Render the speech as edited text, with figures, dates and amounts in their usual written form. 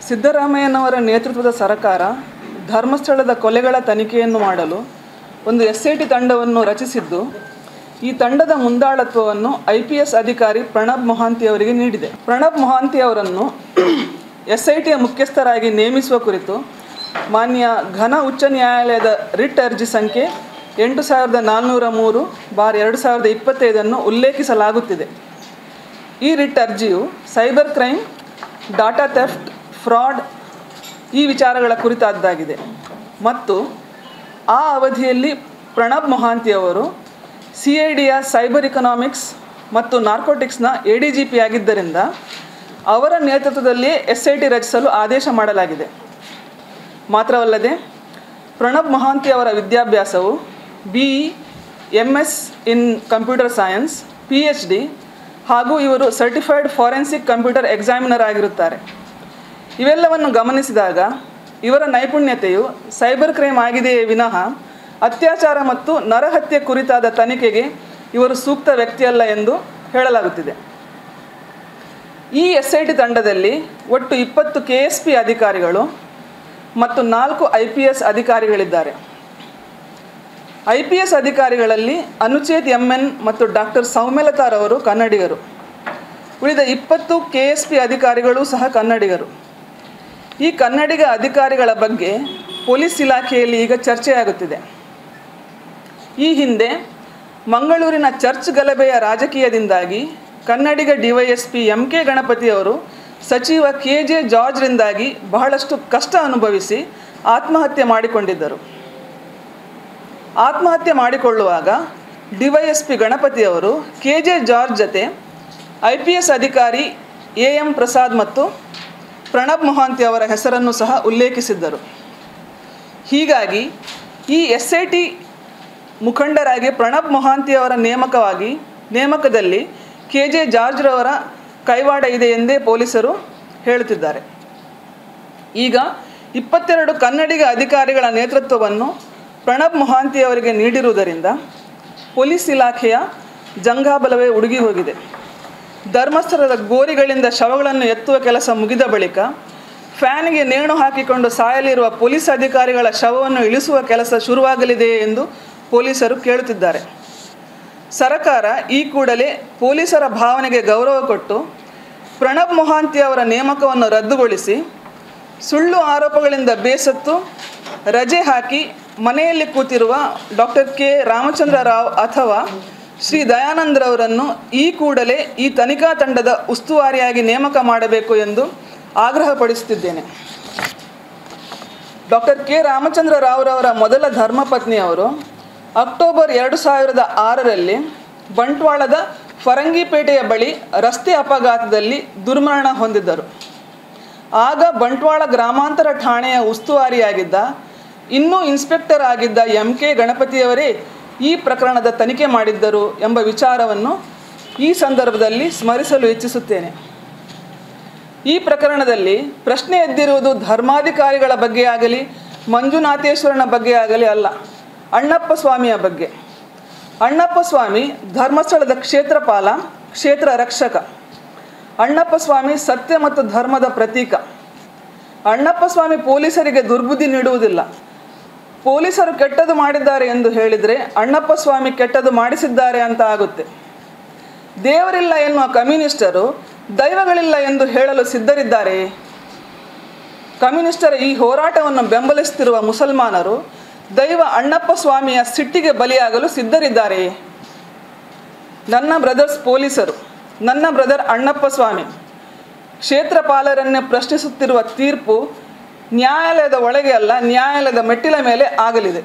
ಸಿದ್ದರಾಮಯ್ಯನವರ ನೇತೃತ್ವದ ಸರ್ಕಾರ ಧರ್ಮಸ್ಥಳದ ಕೊಲೆಗಳ ತನಿಖೆಯನ್ನು ಮಾಡಲು ಒಂದು SIT ತಂಡವನ್ನು ರಚಿಸಿದ್ದು, ಈ ತಂಡದ ಮುಂದಾಳತ್ವವನ್ನು IPS ಅಧಿಕಾರಿ ಪ್ರಣಬ್ ಮೊಹಾಂತಿ ಅವರಿಗೆ ನೀಡಿದೆ. ಪ್ರಣಬ್ ಮೊಹಾಂತಿ ಅವರನ್ನು SITಯ ಮುಖ್ಯಸ್ಥರಾಗಿ ನೇಮಿಸುವ ಕುರಿತು ಮಾನ್ಯ ಘನ ಉಚ್ಚ ನ್ಯಾಯಾಲಯದ ರಿಟ್ ಅರ್ಜಿ ಸಂಖ್ಯೆ 8403/2025 ಉಲ್ಲೇಖಿಸಲಾಗುತ್ತಿದೆ. ಈ ರಿಟ್ ಅರ್ಜಿಯು cyber crime, data theft, fraud ಈ ವಿಚಾರಗಳ ಕುರಿತಾದ್ದಾಗಿದೆ ಮತ್ತು ಆ ಅವಧಿಯಲ್ಲಿ ಪ್ರಣಬ್ ಮೊಹಾಂತಿ ಅವರು CIDಯ ಸೈಬರ್ ಎಕನಾಮಿಕ್ಸ್ ಮತ್ತು ನಾರ್ಕೋಟಿಕ್ಸ್ನ ADGP ಆಗಿದ್ದರಿಂದ ಅವರ ನೇತೃತ್ವದಲ್ಲಿಯೇ SIT ರಚಿಸಲು ಆದೇಶ ಮಾಡಲಾಗಿದೆ. ಮಾತ್ರವಲ್ಲದೆ ಪ್ರಣಬ್ ಮೊಹಾಂತಿ ಅವರ ವಿದ್ಯಾಭ್ಯಾಸವು BE, MS in computer science, PhD ಹಾಗೂ ಇವರು ಸರ್ಟಿಫೈಡ್ ಫಾರೆನ್ಸಿಕ್ ಕಂಪ್ಯೂಟರ್ ಎಕ್ಸಾಮಿನರ್ ಆಗಿರುತ್ತಾರೆ. ಇವೆಲ್ಲವನ್ನು ಗಮನಿಸಿದಾಗ ಇವರ ನೈಪುಣ್ಯತೆಯು ಸೈಬರ್ ಕ್ರೈಮ್ ಆಗಿದೆಯೇ ವಿನಃ ಅತ್ಯಾಚಾರ ಮತ್ತು ನರಹತ್ಯೆ ಕುರಿತಾದ ತನಿಖೆಗೆ ಇವರು ಸೂಕ್ತ ವ್ಯಕ್ತಿಯಲ್ಲ ಎಂದು ಹೇಳಲಾಗುತ್ತಿದೆ. ಈ SIT ತಂಡದಲ್ಲಿ ಒಟ್ಟು 20 KSP ಅಧಿಕಾರಿಗಳು ಮತ್ತು 4 IPS ಅಧಿಕಾರಿಗಳಿದ್ದಾರೆ. IPS ಅಧಿಕಾರಿಗಳಲ್ಲಿ ಅನುಚೇತ್ MN ಮತ್ತು ಡಾಕ್ಟರ್ ಸೌಮ್ಯಲತಾರವರು ಕನ್ನಡಿಗರು. ಉಳಿದ 20 KSP ಅಧಿಕಾರಿಗಳು ಸಹ ಕನ್ನಡಿಗರು. ಈ ಕನ್ನಡಿಗ ಅಧಿಕಾರಿಗಳ ಬಗ್ಗೆ ಪೊಲೀಸ್ ಇಲಾಖೆಯಲ್ಲಿ ಈಗ ಚರ್ಚೆಯಾಗುತ್ತಿದೆ. ಈ ಹಿಂದೆ ಮಂಗಳೂರಿನ ಚರ್ಚ್ ಗಲಭೆಯ ರಾಜಕೀಯದಿಂದಾಗಿ ಕನ್ನಡಿಗ DYSP MK ಗಣಪತಿಯವರು ಸಚಿವ KJ ಜಾರ್ಜ್ರಿಂದಾಗಿ ಬಹಳಷ್ಟು ಕಷ್ಟ ಅನುಭವಿಸಿ ಆತ್ಮಹತ್ಯೆ ಮಾಡಿಕೊಂಡಿದ್ದರು. ಆತ್ಮಹತ್ಯೆ ಮಾಡಿಕೊಳ್ಳುವಾಗ DYSP ಗಣಪತಿಯವರು KJ ಜಾರ್ಜ್ ಜೊತೆ IPS ಅಧಿಕಾರಿ AM ಪ್ರಸಾದ್ ಮತ್ತು ಪ್ರಣಬ್ ಮೊಹಾಂತಿ ಅವರ ಹೆಸರನ್ನು ಸಹ ಉಲ್ಲೇಖಿಸಿದ್ದರು. ಹೀಗಾಗಿ ಈ SIT ಮುಖಂಡರಾಗಿ ಪ್ರಣಬ್ ಮೊಹಾಂತಿ ಅವರ ನೇಮಕದಲ್ಲಿ KJ ಜಾರ್ಜ್ರವರ ಕೈವಾಡ ಇದೆ ಎಂದೇ ಪೊಲೀಸರು ಹೇಳುತ್ತಿದ್ದಾರೆ. ಈಗ 22 ಕನ್ನಡಿಗ ಅಧಿಕಾರಿಗಳ ನೇತೃತ್ವವನ್ನು ಪ್ರಣಬ್ ಮೊಹಾಂತಿ ಅವರಿಗೆ ನೀಡಿರುವುದರಿಂದ ಪೊಲೀಸ್ ಇಲಾಖೆಯ ಜಂಘಾಬಲವೇ ಉಡುಗಿ ಹೋಗಿದೆ. ಧರ್ಮಸ್ಥಳದ ಗೋರಿಗಳಿಂದ ಶವಗಳನ್ನು ಎತ್ತುವ ಕೆಲಸ ಮುಗಿದ ಬಳಿಕ ಫ್ಯಾನ್ಗೆ ನೇಣು ಹಾಕಿಕೊಂಡು ಸಾಯಲಿರುವ ಪೊಲೀಸ್ ಅಧಿಕಾರಿಗಳ ಶವವನ್ನು ಇಳಿಸುವ ಕೆಲಸ ಶುರುವಾಗಲಿದೆಯೇ ಎಂದು ಪೊಲೀಸರು ಕೇಳುತ್ತಿದ್ದಾರೆ. ಸರ್ಕಾರ ಈ ಕೂಡಲೇ ಪೊಲೀಸರ ಭಾವನೆಗೆ ಗೌರವ ಕೊಟ್ಟು ಪ್ರಣಬ್ ಮೊಹಾಂತಿ ಅವರ ನೇಮಕವನ್ನು ರದ್ದುಗೊಳಿಸಿ ಸುಳ್ಳು ಆರೋಪಗಳಿಂದ ಬೇಸತ್ತು ರಜೆ ಹಾಕಿ ಮನೆಯಲ್ಲಿ ಕೂತಿರುವ ಡಾಕ್ಟರ್ K. ರಾಮಚಂದ್ರ ರಾವ್ ಅಥವಾ ಶ್ರೀ ದಯಾನಂದ್ರವರನ್ನು ಈ ಕೂಡಲೇ ಈ ತನಿಖಾ ತಂಡದ ಉಸ್ತುವಾರಿಯಾಗಿ ನೇಮಕ ಮಾಡಬೇಕು ಎಂದು ಆಗ್ರಹಪಡಿಸುತ್ತಿದ್ದೇನೆ. Doctor K. ರಾಮಚಂದ್ರ ರಾವ್ರವರ ಮೊದಲ ಧರ್ಮಪತ್ನಿಯವರು ಅಕ್ಟೋಬರ್ 2006ರಲ್ಲಿ ಬಂಟ್ವಾಳದ ಫರಂಗಿಪೇಟೆಯ ಬಳಿ ರಸ್ತೆ ಅಪಘಾತದಲ್ಲಿ ದುರ್ಮರಣ ಹೊಂದಿದ್ದರು. ಆಗ ಬಂಟ್ವಾಳ ಗ್ರಾಮಾಂತರ ಠಾಣೆಯ ಉಸ್ತುವಾರಿಯಾಗಿದ್ದ ಇನ್ನೂ ಇನ್ಸ್ಪೆಕ್ಟರ್ ಆಗಿದ್ದ MK ಗಣಪತಿಯವರೇ ಈ ಪ್ರಕರಣದ ತನಿಖೆ ಮಾಡಿದ್ದರು ಎಂಬ ವಿಚಾರವನ್ನು ಈ ಸಂದರ್ಭದಲ್ಲಿ ಸ್ಮರಿಸಲು ಇಚ್ಛಿಸುತ್ತೇನೆ. ಈ ಪ್ರಕರಣದಲ್ಲಿ ಪ್ರಶ್ನೆ ಎದ್ದಿರುವುದು ಧರ್ಮಾಧಿಕಾರಿಗಳ ಬಗ್ಗೆ ಆಗಲಿ ಮಂಜುನಾಥೇಶ್ವರನ ಬಗ್ಗೆ ಆಗಲಿ ಅಲ್ಲ, ಅಣ್ಣಪ್ಪ ಸ್ವಾಮಿಯ ಬಗ್ಗೆ. ಅಣ್ಣಪ್ಪ ಸ್ವಾಮಿ ಧರ್ಮಸ್ಥಳದ ಕ್ಷೇತ್ರಪಾಲ, ಕ್ಷೇತ್ರ ರಕ್ಷಕ. ಅಣ್ಣಪ್ಪ ಸ್ವಾಮಿ ಸತ್ಯ ಮತ್ತು ಧರ್ಮದ ಪ್ರತೀಕ. ಅಣ್ಣಪ್ಪ ಸ್ವಾಮಿ ಪೊಲೀಸರಿಗೆ ದುರ್ಬುದ್ಧಿ ನೀಡುವುದಿಲ್ಲ. ಪೊಲೀಸರು ಕೆಟ್ಟದು ಮಾಡಿದ್ದಾರೆ ಎಂದು ಹೇಳಿದರೆ ಅಣ್ಣಪ್ಪ ಸ್ವಾಮಿ ಕೆಟ್ಟದು ಮಾಡಿಸಿದ್ದಾರೆ ಅಂತ ಆಗುತ್ತೆ. ದೇವರಿಲ್ಲ ಎನ್ನುವ ಕಮ್ಯುನಿಸ್ಟರು ದೈವಗಳಿಲ್ಲ ಎಂದು ಹೇಳಲು ಸಿದ್ಧರಿದ್ದಾರೆ. ಕಮ್ಯುನಿಸ್ಟರ ಈ ಹೋರಾಟವನ್ನು ಬೆಂಬಲಿಸುತ್ತಿರುವ ಮುಸಲ್ಮಾನರು ದೈವ ಅಣ್ಣಪ್ಪ ಸ್ವಾಮಿಯ ಸಿಟ್ಟಿಗೆ ಬಲಿಯಾಗಲು ಸಿದ್ಧರಿದ್ದಾರೆ. ನನ್ನ ಬ್ರದರ್ಸ್ ಪೊಲೀಸರು, ನನ್ನ ಬ್ರದರ್ ಅಣ್ಣಪ್ಪ ಸ್ವಾಮಿ ಕ್ಷೇತ್ರಪಾಲರನ್ನೇ ಪ್ರಶ್ನಿಸುತ್ತಿರುವ ತೀರ್ಪು ನ್ಯಾಯಾಲಯದ ಒಳಗೆ ಅಲ್ಲ, ನ್ಯಾಯಾಲಯದ ಮೆಟ್ಟಿಲ ಮೇಲೆ ಆಗಲಿದೆ.